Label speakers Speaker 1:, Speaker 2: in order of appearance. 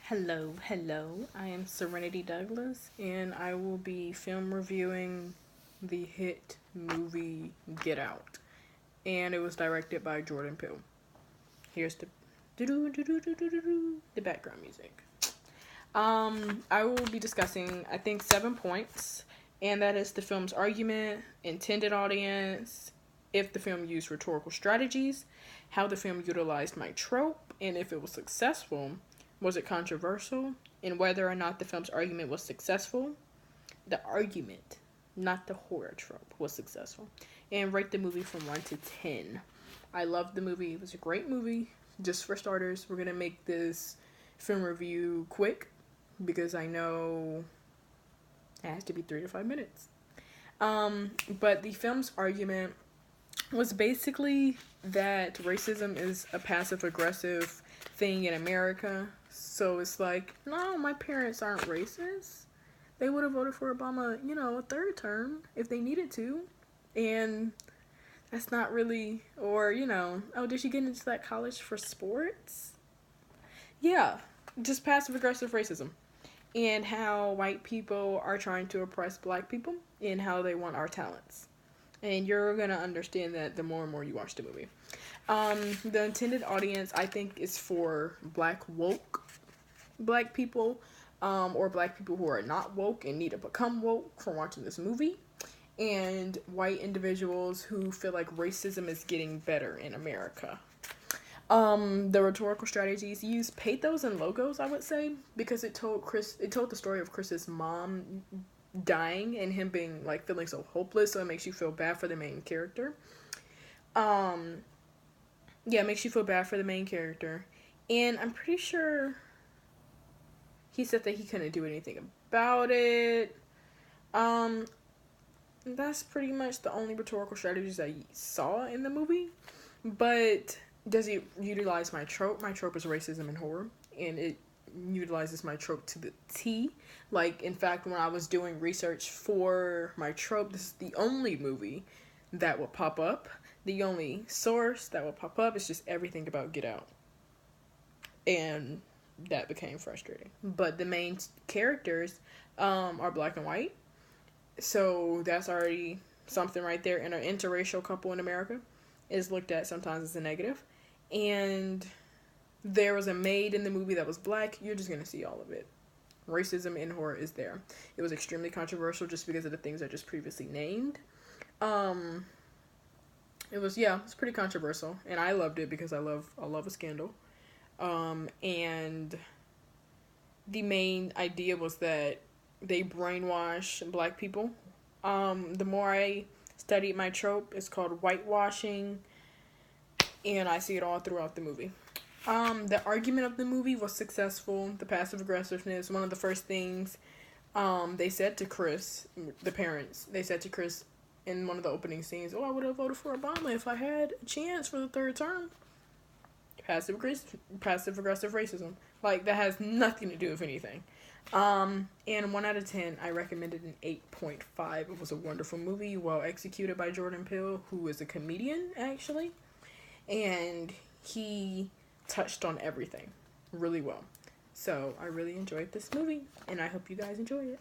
Speaker 1: Hello. I am Serenity Douglas, and I will be film reviewing the hit movie Get Out. And it was directed by Jordan Peele. Here's the background music. I will be discussing, I think, 7 points, and that is the film's argument, intended audience, if the film used rhetorical strategies, how the film utilized my trope, and if it was successful. Was it controversial? And whether or not the film's argument was successful. The argument, not the horror trope, was successful. And rate the movie from 1 to 10. I loved the movie. It was a great movie. Just for starters, we're going to make this film review quick because I know it has to be 3 to 5 minutes. But the film's argument was basically that racism is a passive-aggressive thing in America. So it's like, no, my parents aren't racist. They would have voted for Obama, a third term if they needed to. And that's not really, or, oh, did she get into that college for sports? Yeah, just passive-aggressive racism. And how white people are trying to oppress black people and how they want our talents. And you're going to understand that the more and more you watch the movie. The intended audience, I think, is for black woke black people, or black people who are not woke and need to become woke from watching this movie, and white individuals who feel like racism is getting better in America. The rhetorical strategies used pathos and logos, I would say, because it told the story of Chris's mom dying and him being like feeling so hopeless, so it makes you feel bad for the main character. It makes you feel bad for the main character. And I'm pretty sure he said that he couldn't do anything about it. That's pretty much the only rhetorical strategies I saw in the movie. But does it utilize my trope? My trope is racism and horror, and it utilizes my trope to the T. Like, in fact, when I was doing research for my trope, this is the only movie that will pop up. The only source that will pop up is just everything about Get Out. And that became frustrating. But the main characters are black and white. So that's already something right there. And an interracial couple in America is looked at sometimes as a negative. And there was a maid in the movie that was black. You're just going to see all of it. Racism in horror is there. It was extremely controversial just because of the things I just previously named. It's pretty controversial. And I loved it because I love a scandal. And the main idea was that they brainwash black people. The more I studied my trope, it's called whitewashing, and I see it all throughout the movie. The argument of the movie was successful. The passive aggressiveness, one of the first things they said to Chris, the parents, they said to Chris in one of the opening scenes, I would have voted for Obama if I had a chance for the third term. Passive aggressive racism. Like, that has nothing to do with anything. And 1 out of 10, I recommended an 8.5. It was a wonderful movie, well executed by Jordan Peele, who is a comedian, actually. And he touched on everything really well. So I really enjoyed this movie, and I hope you guys enjoy it.